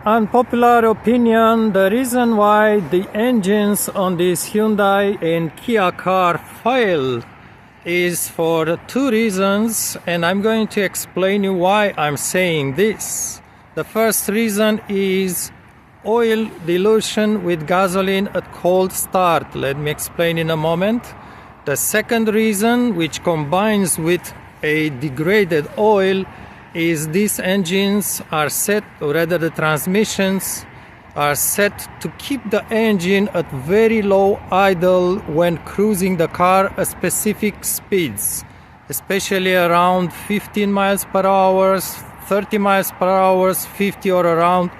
Unpopular opinion, the reason why the engines on this Hyundai and Kia car fail is for two reasons, and I'm going to explain you why I'm saying this. The first reason is oil dilution with gasoline at cold start. Let me explain in a moment. The second reason, which combines with a degraded oil, is these engines are set, or rather the transmissions are set to keep the engine at very low idle when cruising the car at specific speeds, especially around 15 miles per hour, 30 miles per hour, 50 or around.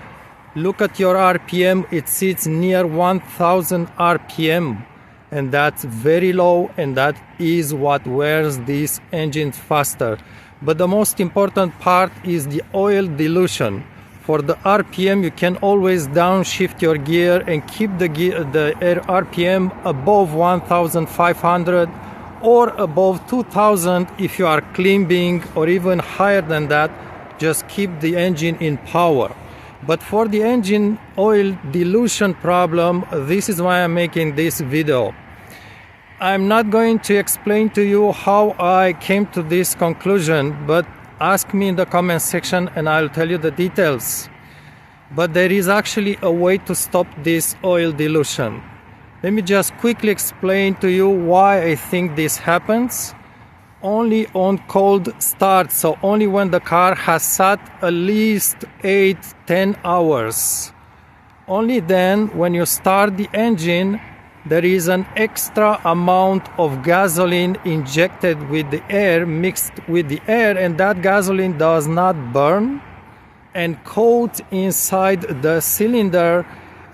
Look at your RPM, it sits near 1000 RPM, and that's very low, and that is what wears these engines faster. But the most important part is the oil dilution. For the RPM, you can always downshift your gear and keep the RPM above 1500 or above 2000 if you are climbing, or even higher than that. Just keep the engine in power. But for the engine oil dilution problem, this is why I'm making this video. I'm not going to explain to you how I came to this conclusion, but ask me in the comment section and I'll tell you the details. But there is actually a way to stop this oil dilution. Let me just quickly explain to you why I think this happens. Only on cold start, so only when the car has sat at least 8-10 hours. Only then, when you start the engine, there is an extra amount of gasoline injected with the air, mixed with the air, and that gasoline does not burn and coat inside the cylinder.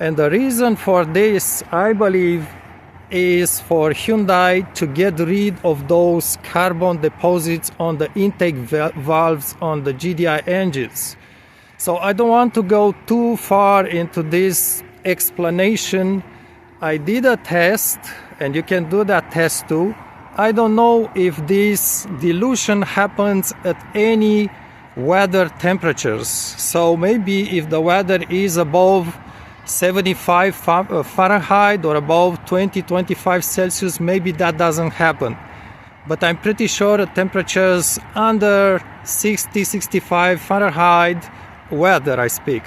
And the reason for this, I believe, is for Hyundai to get rid of those carbon deposits on the intake valves on the GDI engines. So I don't want to go too far into this explanation. I did a test, and you can do that test too. I don't know if this dilution happens at any weather temperatures. So maybe if the weather is above 75 Fahrenheit or above 20-25 Celsius, maybe that doesn't happen. But I'm pretty sure at temperatures under 60-65 Fahrenheit, weather I speak,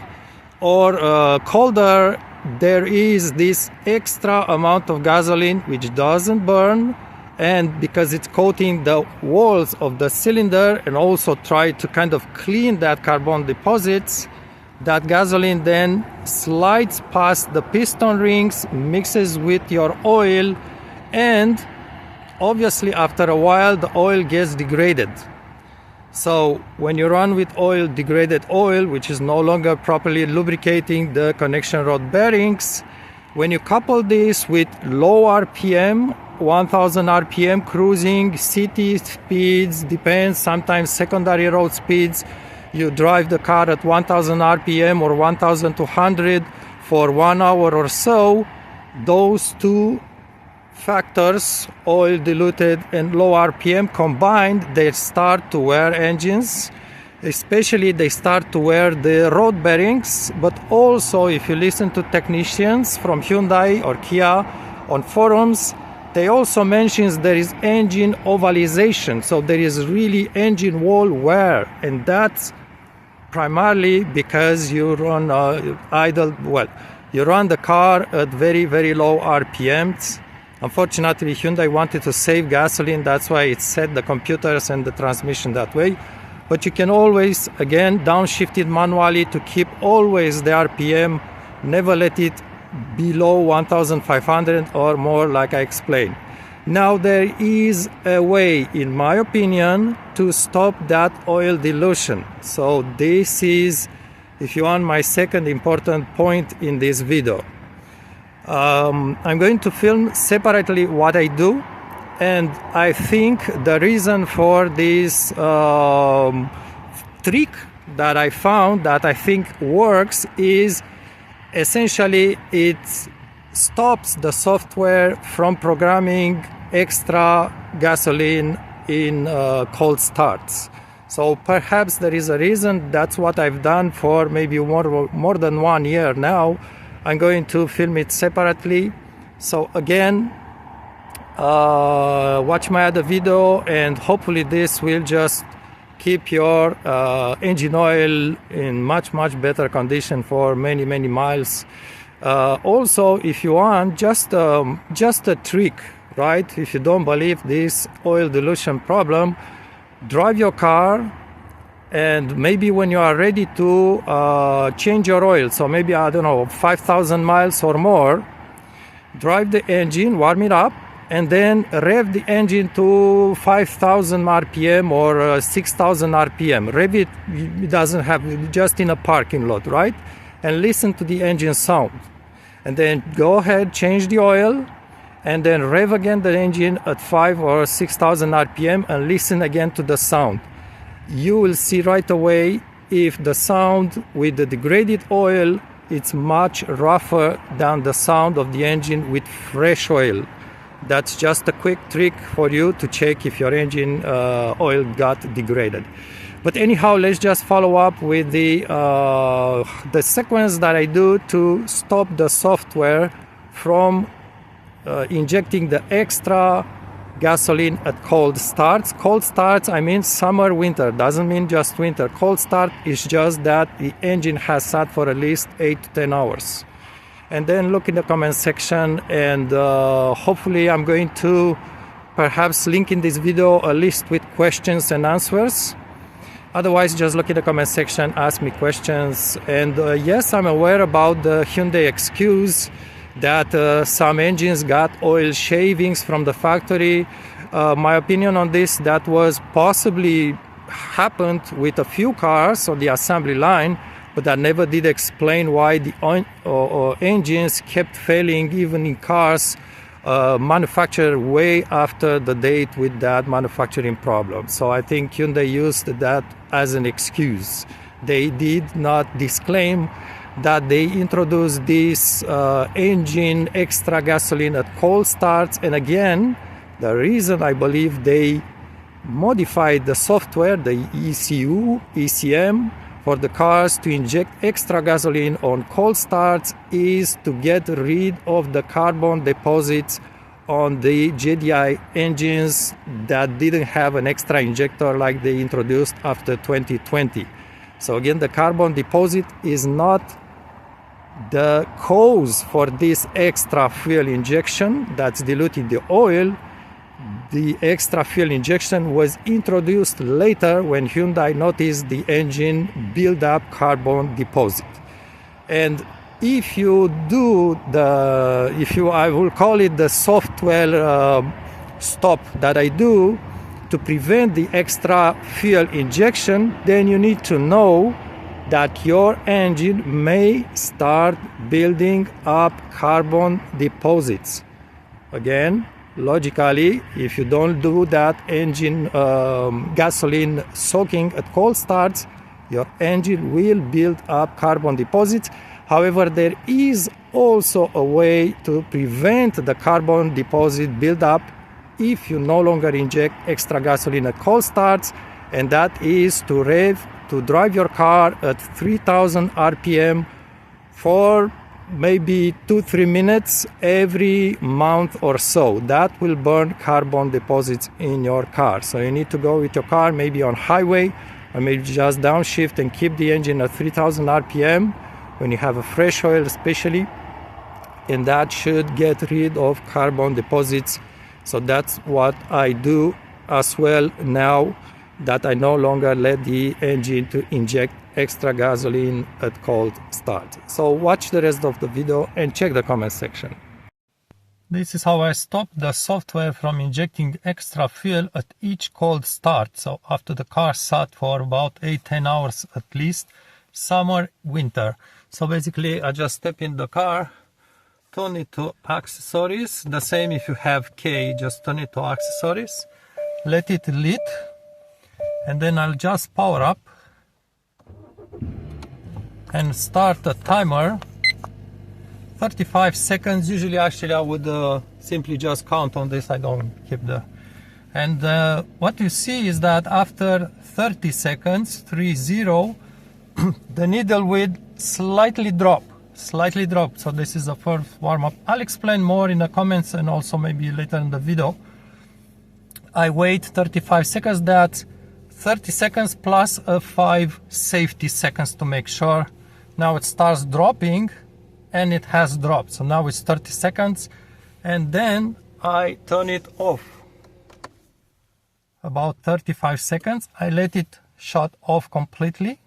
or colder, there is this extra amount of gasoline which doesn't burn, and because it's coating the walls of the cylinder and also try to kind of clean that carbon deposits, that gasoline then slides past the piston rings, mixes with your oil, and obviously after a while the oil gets degraded. So when you run with oil, degraded oil, which is no longer properly lubricating the connection rod bearings, when you couple this with low RPM, 1000 RPM cruising, city speeds, depends, sometimes secondary road speeds, you drive the car at 1000 RPM or 1200 for 1 hour or so, those two factors, oil diluted and low RPM combined, they start to wear engines. Especially they start to wear the road bearings, but also if you listen to technicians from Hyundai or Kia on forums, they also mentions there is engine ovalization, so there is really engine wall wear, and that's primarily because you run you run the car at very low RPMs. Unfortunately, Hyundai wanted to save gasoline, that's why it set the computers and the transmission that way. But you can always, again, downshift it manually to keep always the RPM, never let it below 1500 or more, like I explained. Now, there is a way, in my opinion, to stop that oil dilution. So this is, if you want, my second important point in this video. I'm going to film separately what I do, and I think the reason for this trick that I found that I think works is essentially it stops the software from programming extra gasoline in cold starts. So perhaps there is a reason. That's what I've done for maybe more than 1 year now. I'm going to film it separately. So again, watch my other video, and hopefully this will just keep your engine oil in much better condition for many miles. Also, if you want, just a trick, right? If you don't believe this oil dilution problem, drive your car, and maybe when you are ready to change your oil, so maybe, I don't know, 5,000 miles or more, drive the engine, warm it up, and then rev the engine to 5,000 RPM or 6,000 RPM. Rev it, it doesn't have, just in a parking lot, right? And listen to the engine sound. And then go ahead, change the oil, and then rev again the engine at 5 or 6,000 RPM and listen again to the sound. You will see right away if the sound with the degraded oil, it's much rougher than the sound of the engine with fresh oil. That's just a quick trick for you to check if your engine oil got degraded. But anyhow, let's just follow up with the sequence that I do to stop the software from injecting the extra gasoline at cold starts. Cold starts, I mean summer, winter, doesn't mean just winter. Cold start is just that the engine has sat for at least 8 to 10 hours. And then look in the comment section, and hopefully I'm going to perhaps link in this video a list with questions and answers. Otherwise, just look in the comment section, ask me questions. And yes, I'm aware about the Hyundai excuse that some engines got oil shavings from the factory. My opinion on this, that was possibly happened with a few cars on the assembly line, but that never did explain why the engines kept failing even in cars manufactured way after the date with that manufacturing problem. So I think Hyundai used that as an excuse. They did not disclaim that they introduced this engine extra gasoline at cold starts. And again, the reason I believe they modified the software, the ECM for the cars to inject extra gasoline on cold starts is to get rid of the carbon deposits on the GDI engines that didn't have an extra injector like they introduced after 2020. So again, the carbon deposit is not the cause for this extra fuel injection that's diluting the oil. The extra fuel injection was introduced later when Hyundai noticed the engine build up carbon deposit. And if you do I will call it the software stop that I do to prevent the extra fuel injection, then you need to know that your engine may start building up carbon deposits. Again, logically, if you don't do that engine gasoline soaking at cold starts, your engine will build up carbon deposits. However, there is also a way to prevent the carbon deposit buildup if you no longer inject extra gasoline at cold starts, and that is to drive your car at 3,000 RPM for maybe 2-3 minutes every month or so. That will burn carbon deposits in your car. So you need to go with your car maybe on highway, or maybe just downshift and keep the engine at 3,000 RPM when you have a fresh oil especially, and that should get rid of carbon deposits. So that's what I do as well now that I no longer let the engine to inject extra gasoline at cold start. So watch the rest of the video and check the comment section. This is how I stop the software from injecting extra fuel at each cold start. So after the car sat for about 8-10 hours at least, summer, winter. So basically I just step in the car, turn it to accessories. The same if you have K, just turn it to accessories, let it lit, and then I'll just power up and start a timer. 35 seconds. Usually actually I would simply just count on this. I don't keep the... And what you see is that after 30 seconds, 30, the needle will slightly drop. So this is the first warm-up. I'll explain more in the comments and also maybe later in the video. I wait 35 seconds, that's 30 seconds plus 5 safety seconds to make sure. Now it starts dropping, and it has dropped. So now it's 30 seconds, and then I turn it off. About 35 seconds, I let it shut off completely,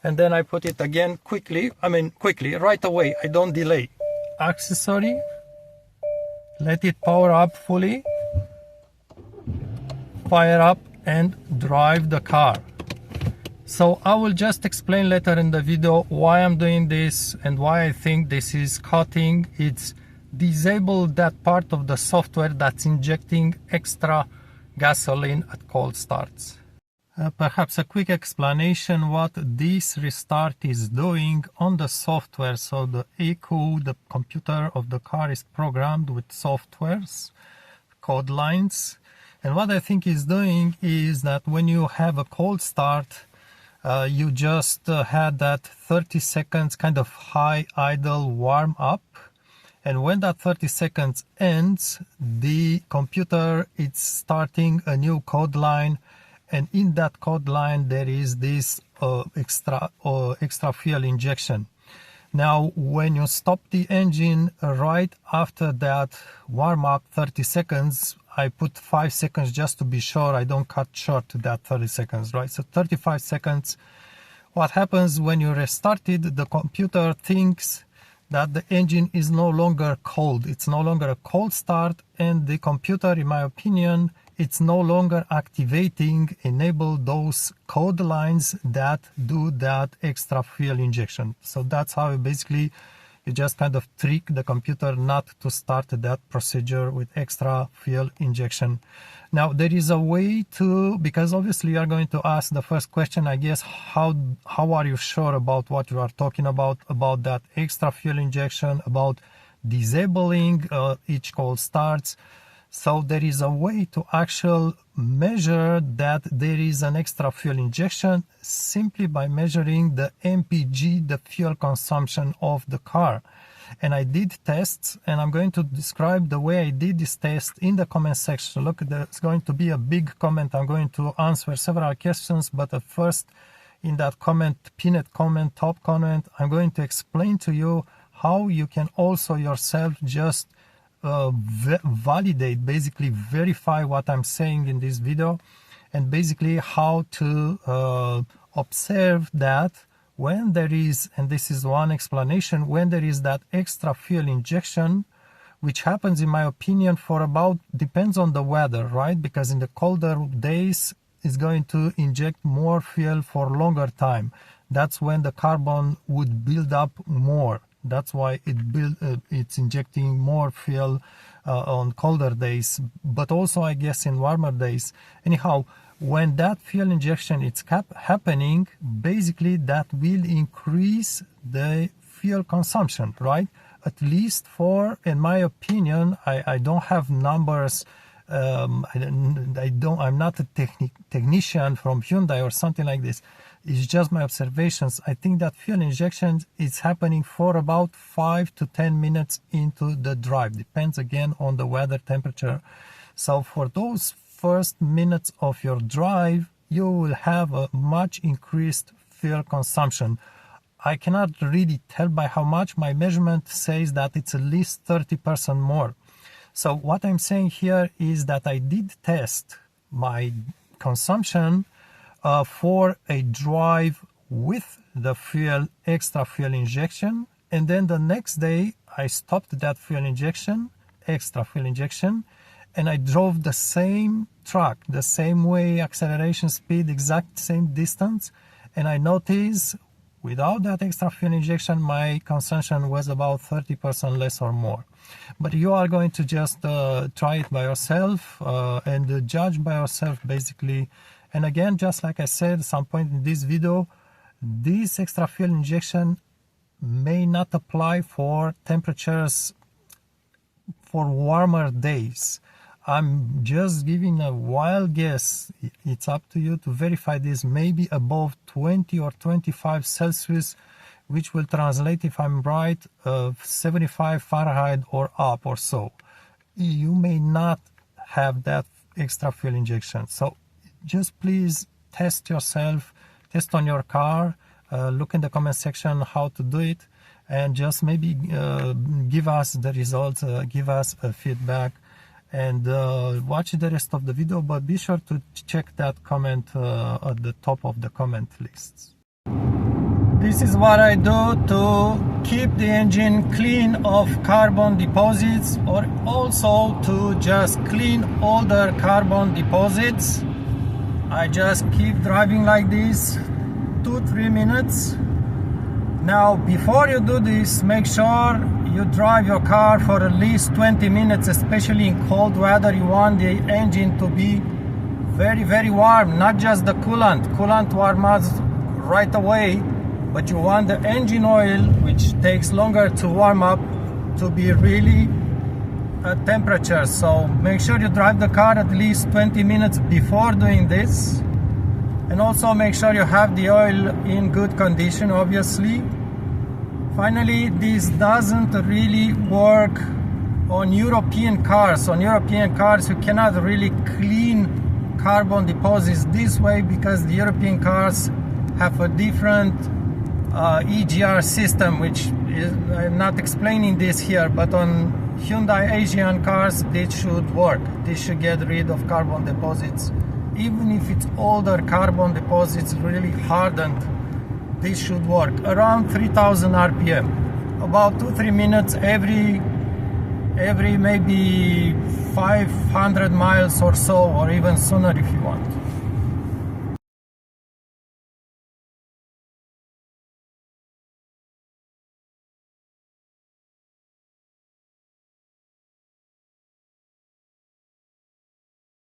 and then I put it again quickly, right away, I don't delay. Accessory, let it power up fully, fire up, and drive the car. So I will just explain later in the video why I'm doing this and why I think this is cutting. It's disabled that part of the software that's injecting extra gasoline at cold starts. Perhaps a quick explanation what this restart is doing on the software. So the ECU, the computer of the car, is programmed with softwares, code lines. And what I think is doing is that when you have a cold start, you just had that 30 seconds kind of high idle warm up, and when that 30 seconds ends, the computer is starting a new code line, and in that code line there is this extra fuel injection. Now when you stop the engine right after that warm up 30 seconds, I put 5 seconds just to be sure I don't cut short that 30 seconds, right? So 35 seconds. What happens when you restart it, the computer thinks that the engine is no longer cold. It's no longer a cold start, and the computer, in my opinion, it's no longer activating, enable those code lines that do that extra fuel injection. So that's how basically you just kind of trick the computer not to start that procedure with extra fuel injection. Now there is a way to, because obviously you are going to ask the first question, I guess, how are you sure about what you are talking about that extra fuel injection, about disabling each cold starts. So there is a way to actually measure that there is an extra fuel injection simply by measuring the MPG, the fuel consumption of the car. And I did tests, and I'm going to describe the way I did this test in the comment section. Look, there's going to be a big comment. I'm going to answer several questions, but at first in that comment, pinned comment, top comment, I'm going to explain to you how you can also yourself just validate, basically verify what I'm saying in this video, and basically how to observe that when there is, and this is one explanation, when there is that extra fuel injection, which happens in my opinion for about, depends on the weather, right? Because in the colder days it's going to inject more fuel for longer time. That's when the carbon would build up more. That's why it's injecting more fuel on colder days, but also I guess in warmer days. Anyhow, when that fuel injection is happening, basically that will increase the fuel consumption, right? At least for, in my opinion, I don't have numbers. I'm not a technician from Hyundai or something like this. It's just my observations. I think that fuel injection is happening for about 5 to 10 minutes into the drive. Depends again on the weather temperature. So for those first minutes of your drive, you will have a much increased fuel consumption. I cannot really tell by how much. My measurement says that it's at least 30% more. So what I'm saying here is that I did test my consumption for a drive with the extra fuel injection, and then the next day I stopped that extra fuel injection, and I drove the same truck, the same way, acceleration speed, exact same distance, and I noticed without that extra fuel injection my consumption was about 30% less or more. But you are going to just try it by yourself and judge by yourself basically. And again, just like I said at some point in this video, this extra fuel injection may not apply for temperatures for warmer days. I'm just giving a wild guess. It's up to you to verify this. Maybe above 20 or 25 Celsius, which will translate, if I'm right, 75 Fahrenheit or up or so. You may not have that extra fuel injection. So just please test yourself, test on your car, look in the comment section how to do it, and just maybe give us the results, give us a feedback, and watch the rest of the video, but be sure to check that comment at the top of the comment lists. This is what I do to keep the engine clean of carbon deposits, or also to just clean older carbon deposits. I just keep driving like this 2-3 minutes. Now before you do this, make sure you drive your car for at least 20 minutes, especially in cold weather. You want the engine to be very warm, not just the coolant. Coolant warms right away, but you want the engine oil, which takes longer to warm up, to be really at temperature. So make sure you drive the car at least 20 minutes before doing this. And also make sure you have the oil in good condition, obviously. Finally, this doesn't really work on European cars. On European cars, you cannot really clean carbon deposits this way, because the European cars have a different EGR system, which is, I'm not explaining this here, but on Hyundai Asian cars, this should work. This should get rid of carbon deposits. Even if it's older carbon deposits, really hardened, this should work. Around 3000 RPM, about 2-3 minutes every maybe 500 miles or so, or even sooner if you want.